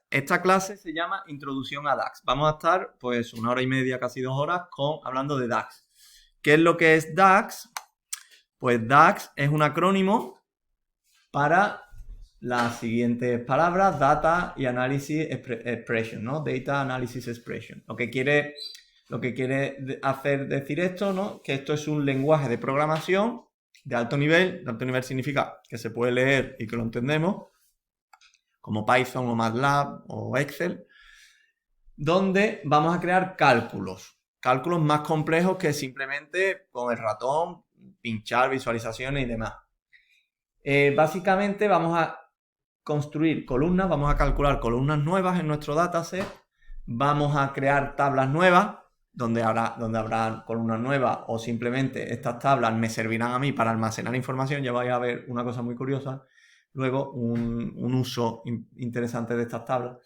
esta clase se llama Introducción a DAX. Vamos a estar pues 1 hora y media, casi 2 horas, hablando de DAX. ¿Qué es lo que es DAX? Pues DAX es un acrónimo para las siguientes palabras: Data y Analysis Expression, ¿no? Data Analysis Expression. Lo que quiere decir esto, ¿no? Que esto es un lenguaje de programación de alto nivel. De alto nivel significa que se puede leer y que lo entendemos, como Python o MATLAB o Excel, donde vamos a crear cálculos más complejos que simplemente con el ratón pinchar visualizaciones y demás. Básicamente vamos a construir columnas, vamos a calcular columnas nuevas en nuestro dataset, vamos a crear tablas nuevas donde habrá columnas nuevas, o simplemente estas tablas me servirán a mí para almacenar información. Ya vais a ver una cosa muy curiosa luego, un uso interesante de estas tablas.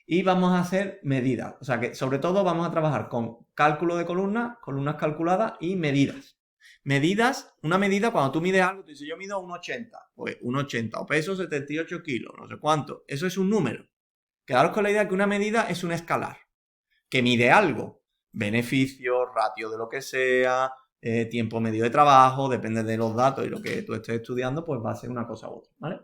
Y vamos a hacer medidas, o sea que sobre todo vamos a trabajar con cálculo de columnas calculadas y medidas. Una medida, cuando tú mides algo, tú dices, yo mido 1,80, pues 1,80, o peso 78 kilos, no sé cuánto. Eso es un número. Quedaros con la idea que una medida es un escalar, que mide algo. Beneficio, ratio de lo que sea, tiempo medio de trabajo, depende de los datos y lo que tú estés estudiando, pues va a ser una cosa u otra, ¿vale?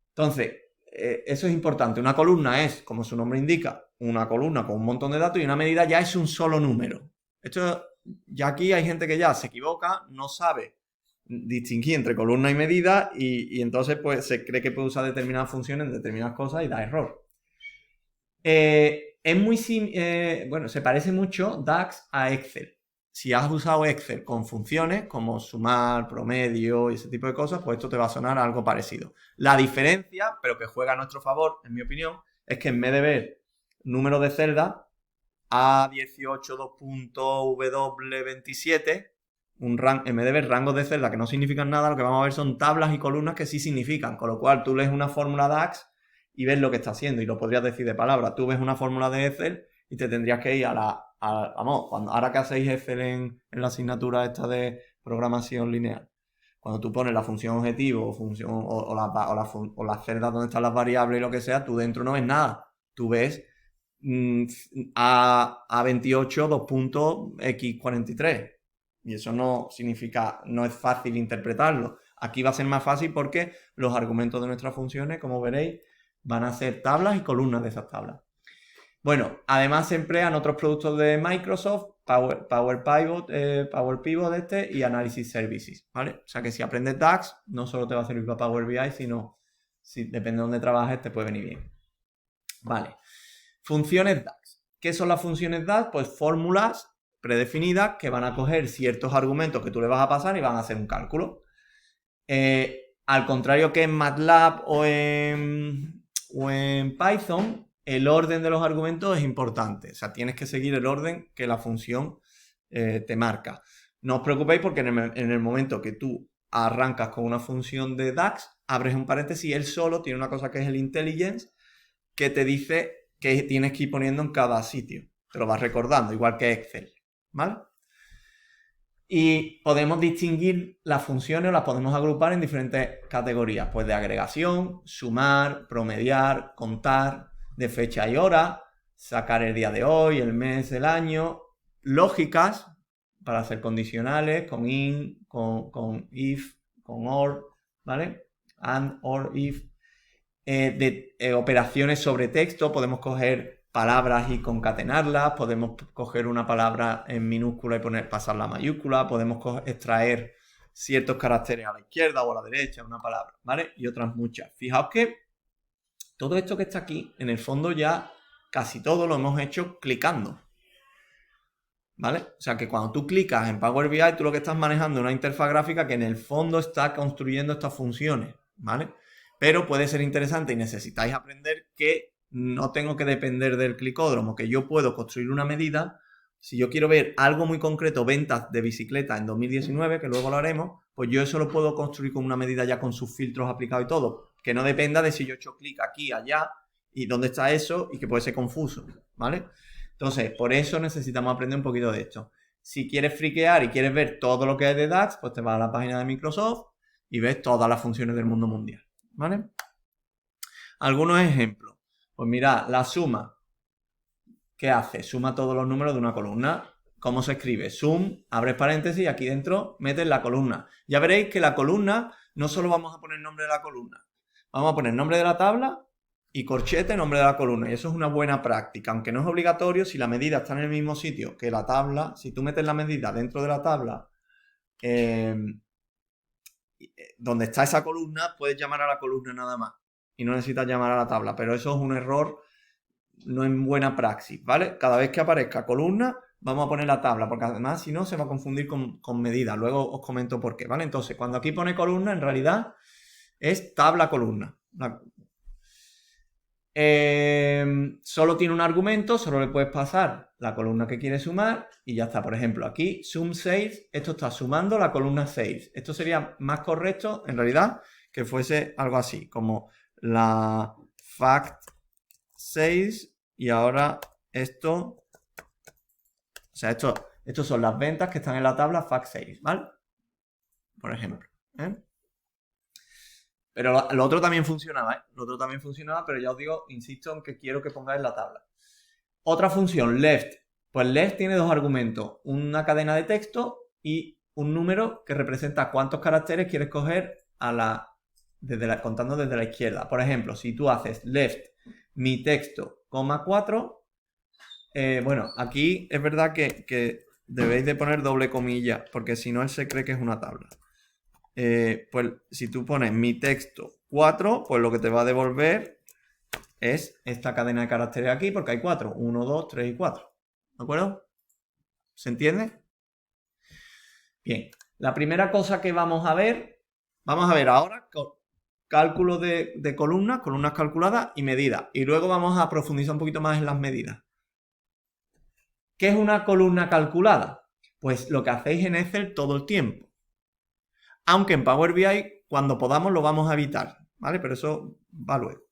Entonces, eso es importante. Una columna es, como su nombre indica, una columna con un montón de datos, y una medida ya es un solo número. Esto, ya aquí hay gente que ya se equivoca, no sabe distinguir entre columna y medida, y entonces pues se cree que puede usar determinadas funciones en determinadas cosas y da error. Bueno, se parece mucho DAX a Excel. Si has usado Excel con funciones como sumar, promedio y ese tipo de cosas, pues esto te va a sonar algo parecido. La diferencia, pero que juega a nuestro favor, en mi opinión, es que en vez de ver números de celdas, A18 2.W27, en vez de ver rangos de celdas que no significan nada, lo que vamos a ver son tablas y columnas que sí significan. Con lo cual tú lees una fórmula DAX y ves lo que está haciendo, y lo podrías decir de palabra. Tú ves una fórmula de Excel y te tendrías que ir ahora que hacéis Excel en la asignatura esta de programación lineal, cuando tú pones la función objetivo o las celdas donde están las variables y lo que sea, tú dentro no ves nada. Tú ves A28 2.x43, y eso no significa, no es fácil interpretarlo. Aquí va a ser más fácil porque los argumentos de nuestras funciones, como veréis, van a ser tablas y columnas de esas tablas. Bueno, además se emplean otros productos de Microsoft, Power Pivot y Analysis Services, ¿vale? O sea que si aprendes DAX, no solo te va a servir para Power BI, sino, si depende de dónde trabajes, te puede venir bien. Vale. Funciones DAX. ¿Qué son las funciones DAX? Pues fórmulas predefinidas que van a coger ciertos argumentos que tú le vas a pasar y van a hacer un cálculo. Al contrario que en MATLAB o en Python, el orden de los argumentos es importante. O sea, tienes que seguir el orden que la función te marca. No os preocupéis, porque en el momento que tú arrancas con una función de DAX, abres un paréntesis y él solo tiene una cosa que es el intelligence, que te dice que tienes que ir poniendo en cada sitio. Te lo vas recordando, igual que Excel, ¿vale? Y podemos distinguir las funciones, o las podemos agrupar en diferentes categorías, pues de agregación, sumar, promediar, contar, de fecha y hora, sacar el día de hoy, el mes, el año, lógicas para hacer condicionales, con in, con if, con or, ¿vale? And, or, if. Operaciones sobre texto, podemos coger palabras y concatenarlas, podemos coger una palabra en minúscula y pasarla a mayúscula, podemos extraer ciertos caracteres a la izquierda o a la derecha de una palabra, ¿vale? Y otras muchas. Fijaos que todo esto que está aquí, en el fondo ya casi todo lo hemos hecho clicando, ¿vale? O sea que cuando tú clicas en Power BI, tú lo que estás manejando es una interfaz gráfica que en el fondo está construyendo estas funciones, ¿vale? Pero puede ser interesante y necesitáis aprender que no tengo que depender del clicódromo, que yo puedo construir una medida. Si yo quiero ver algo muy concreto, ventas de bicicleta en 2019, que luego lo haremos, pues yo eso lo puedo construir con una medida ya con sus filtros aplicados y todo, que no dependa de si yo he hecho clic aquí, allá, y dónde está eso, y que puede ser confuso, ¿vale? Entonces, por eso necesitamos aprender un poquito de esto. Si quieres friquear y quieres ver todo lo que hay de DAX, pues te vas a la página de Microsoft y ves todas las funciones del mundo mundial, ¿vale? Algunos ejemplos. Pues mira, la suma, ¿qué hace? Suma todos los números de una columna. ¿Cómo se escribe? Sum, abres paréntesis y aquí dentro metes la columna. Ya veréis que la columna, no solo vamos a poner nombre de la columna, vamos a poner nombre de la tabla y corchete, nombre de la columna. Y eso es una buena práctica, aunque no es obligatorio. Si la medida está en el mismo sitio que la tabla, si tú metes la medida dentro de la tabla, donde está esa columna, puedes llamar a la columna nada más. Y no necesitas llamar a la tabla. Pero eso es un error, no es buena praxis, ¿vale? Cada vez que aparezca columna, vamos a poner la tabla, porque además, si no, se va a confundir con medidas. Luego os comento por qué, ¿vale? Entonces, cuando aquí pone columna, en realidad es tabla-columna. Solo tiene un argumento, solo le puedes pasar la columna que quieres sumar y ya está. Por ejemplo, aquí sum 6, esto está sumando la columna 6. Esto sería más correcto, en realidad, que fuese algo así, como la fact 6 y ahora esto, o sea, estos son las ventas que están en la tabla fact 6, ¿vale? Por ejemplo, ¿eh? Pero lo otro también funcionaba, ¿eh? Lo otro también funcionaba, pero ya os digo, insisto en que quiero que pongáis la tabla. Otra función, left. Pues left tiene dos argumentos, una cadena de texto y un número que representa cuántos caracteres quieres coger contando desde la izquierda. Por ejemplo, si tú haces left mi texto, 4, bueno, aquí es verdad que debéis de poner doble comilla, porque si no él se cree que es una tabla. Pues si tú pones mi texto 4, pues lo que te va a devolver es esta cadena de caracteres aquí, porque hay 4. 1, 2, 3 y 4. ¿De acuerdo? ¿Se entiende? Bien. La primera cosa que vamos a ver ahora cálculo de columnas calculadas y medidas. Y luego vamos a profundizar un poquito más en las medidas. ¿Qué es una columna calculada? Pues lo que hacéis en Excel todo el tiempo. Aunque en Power BI, cuando podamos, lo vamos a evitar, ¿vale? Pero eso va luego.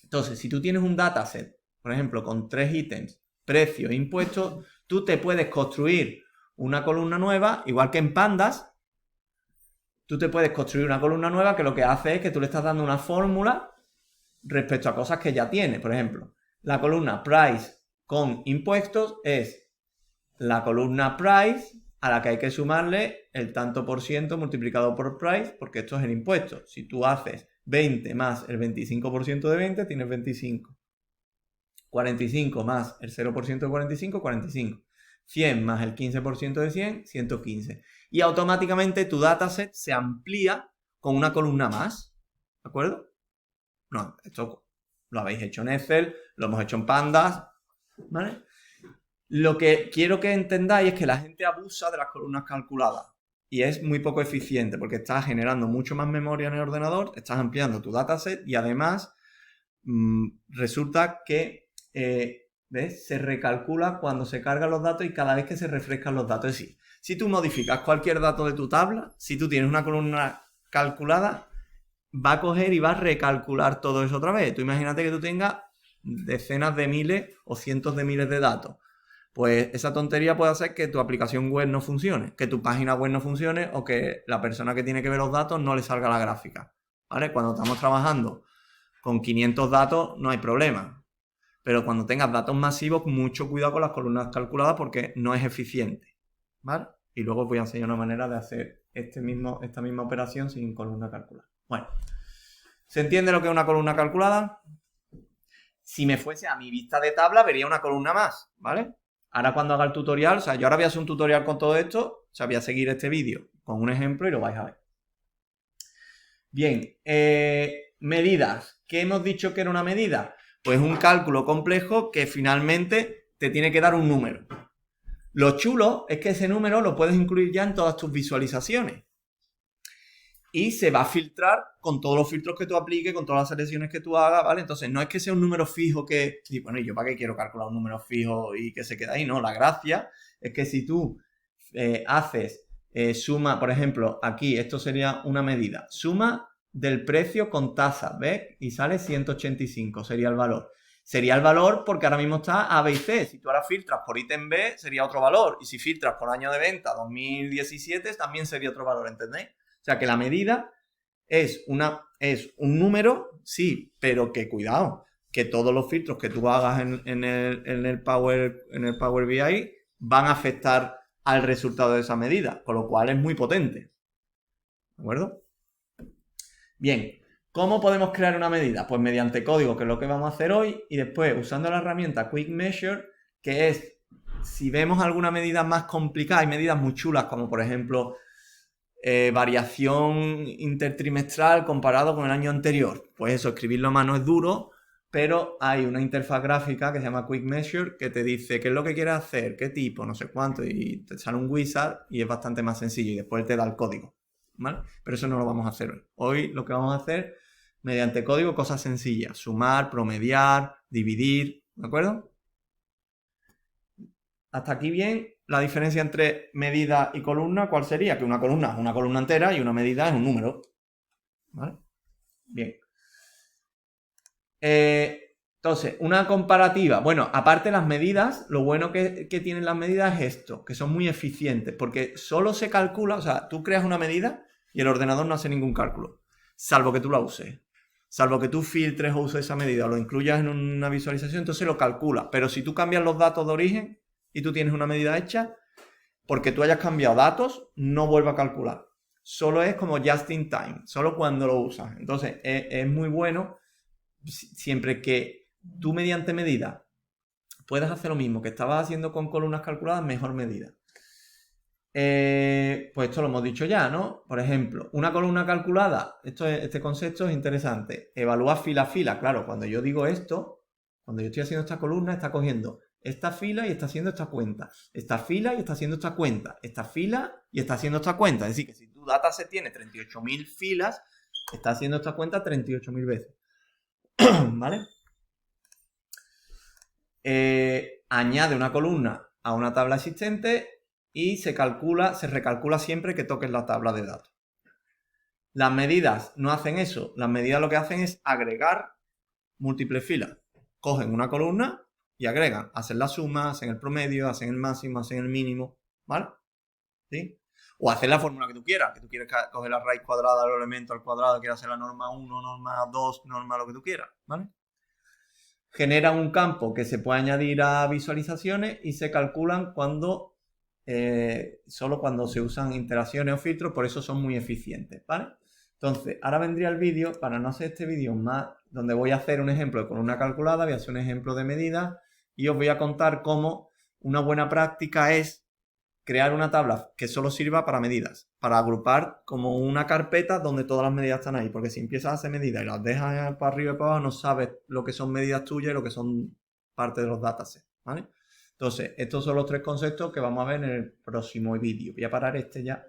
Entonces, si tú tienes un dataset, por ejemplo, con 3 ítems, precio e impuestos, tú te puedes construir una columna nueva, igual que en Pandas, tú te puedes construir una columna nueva que lo que hace es que tú le estás dando una fórmula respecto a cosas que ya tiene. Por ejemplo, la columna price con impuestos es la columna price a la que hay que sumarle el tanto por ciento multiplicado por price, porque esto es el impuesto. Si tú haces 20 más el 25% de 20, tienes 25. 45 más el 0% de 45, 45. 100 más el 15% de 100, 115. Y automáticamente tu dataset se amplía con una columna más. ¿De acuerdo? No, esto lo habéis hecho en Excel, lo hemos hecho en Pandas, ¿vale? Lo que quiero que entendáis es que la gente abusa de las columnas calculadas y es muy poco eficiente porque estás generando mucho más memoria en el ordenador, estás ampliando tu dataset y además resulta que ¿ves? Se recalcula cuando se cargan los datos y cada vez que se refrescan los datos. Es decir, si tú modificas cualquier dato de tu tabla, si tú tienes una columna calculada, va a coger y va a recalcular todo eso otra vez. Tú imagínate que tú tengas decenas de miles o cientos de miles de datos. Pues esa tontería puede hacer que tu aplicación web no funcione, que tu página web no funcione o que la persona que tiene que ver los datos no le salga la gráfica, ¿vale? Cuando estamos trabajando con 500 datos no hay problema, pero cuando tengas datos masivos, mucho cuidado con las columnas calculadas porque no es eficiente, ¿vale? Y luego os voy a enseñar una manera de hacer esta misma operación sin columna calculada. Bueno, ¿se entiende lo que es una columna calculada? Si me fuese a mi vista de tabla, vería una columna más, ¿vale? Ahora cuando haga el tutorial, o sea, yo ahora voy a hacer un tutorial con todo esto, o sea, voy a seguir este vídeo con un ejemplo y lo vais a ver. Bien, medidas. ¿Qué hemos dicho que era una medida? Pues un cálculo complejo que finalmente te tiene que dar un número. Lo chulo es que ese número lo puedes incluir ya en todas tus visualizaciones. Y se va a filtrar con todos los filtros que tú apliques, con todas las selecciones que tú hagas, ¿vale? Entonces, no es que sea un número fijo que... Sí, bueno, ¿y yo para qué quiero calcular un número fijo y que se quede ahí? No, la gracia es que si tú haces suma, por ejemplo, aquí, esto sería una medida. Suma del precio con tasa, ¿ves? Y sale 185, sería el valor. Sería el valor porque ahora mismo está A, B y C. Si tú ahora filtras por ítem B, sería otro valor. Y si filtras por año de venta 2017, también sería otro valor, ¿entendéis? O sea que la medida es un número, sí, pero que cuidado, que todos los filtros que tú hagas en el Power BI van a afectar al resultado de esa medida, con lo cual es muy potente. ¿De acuerdo? Bien, ¿cómo podemos crear una medida? Pues mediante código, que es lo que vamos a hacer hoy, y después usando la herramienta Quick Measure, que es, si vemos alguna medida más complicada, hay medidas muy chulas, como por ejemplo variación intertrimestral comparado con el año anterior. Pues eso, escribirlo a mano es duro, pero hay una interfaz gráfica que se llama Quick Measure que te dice qué es lo que quieres hacer, qué tipo, no sé cuánto, y te sale un wizard y es bastante más sencillo y después te da el código, ¿vale? Pero eso no lo vamos a hacer hoy. Hoy lo que vamos a hacer, mediante código, cosas sencillas: sumar, promediar, dividir, ¿de acuerdo? Hasta aquí bien. La diferencia entre medida y columna, ¿cuál sería? Que una columna es una columna entera y una medida es un número, ¿vale? Bien. Entonces, una comparativa. Bueno, aparte de las medidas, lo bueno que tienen las medidas es esto, que son muy eficientes, porque solo se calcula, o sea, tú creas una medida y el ordenador no hace ningún cálculo, salvo que tú la uses. Salvo que tú filtres o uses esa medida o lo incluyas en una visualización, entonces lo calcula. Pero si tú cambias los datos de origen y tú tienes una medida hecha, porque tú hayas cambiado datos, no vuelve a calcular. Solo es como just in time, solo cuando lo usas. Entonces, es muy bueno siempre que tú mediante medida puedas hacer lo mismo que estabas haciendo con columnas calculadas, mejor medida. Pues esto lo hemos dicho ya, ¿no? Por ejemplo, una columna calculada, este concepto es interesante. Evalúa fila a fila. Claro, cuando yo digo esto, cuando yo estoy haciendo esta columna, está cogiendo esta fila y está haciendo esta cuenta. Esta fila y está haciendo esta cuenta. Esta fila y está haciendo esta cuenta. Es decir, que si tu dataset tiene 38.000 filas, está haciendo esta cuenta 38.000 veces. ¿Vale? Añade una columna a una tabla existente y se recalcula siempre que toques la tabla de datos. Las medidas no hacen eso. Las medidas lo que hacen es agregar múltiples filas. Cogen una columna y agregan. Hacen la suma, hacen el promedio, hacen el máximo, hacen el mínimo. ¿Vale? ¿Sí? O hacer la fórmula que tú quieras. Que tú quieres coger la raíz cuadrada del elemento al cuadrado, quieres hacer la norma 1, norma 2, norma lo que tú quieras. ¿Vale? Generan un campo que se puede añadir a visualizaciones y se calculan solo cuando se usan interacciones o filtros, por eso son muy eficientes, ¿vale? Entonces, ahora vendría el vídeo, para no hacer este vídeo más, donde voy a hacer un ejemplo de columna calculada, voy a hacer un ejemplo de medida y os voy a contar cómo una buena práctica es crear una tabla que solo sirva para medidas, para agrupar como una carpeta donde todas las medidas están ahí, porque si empiezas a hacer medidas y las dejas para arriba y para abajo, no sabes lo que son medidas tuyas y lo que son parte de los datasets, ¿vale? Entonces, estos son los tres conceptos que vamos a ver en el próximo vídeo. Voy a parar este ya.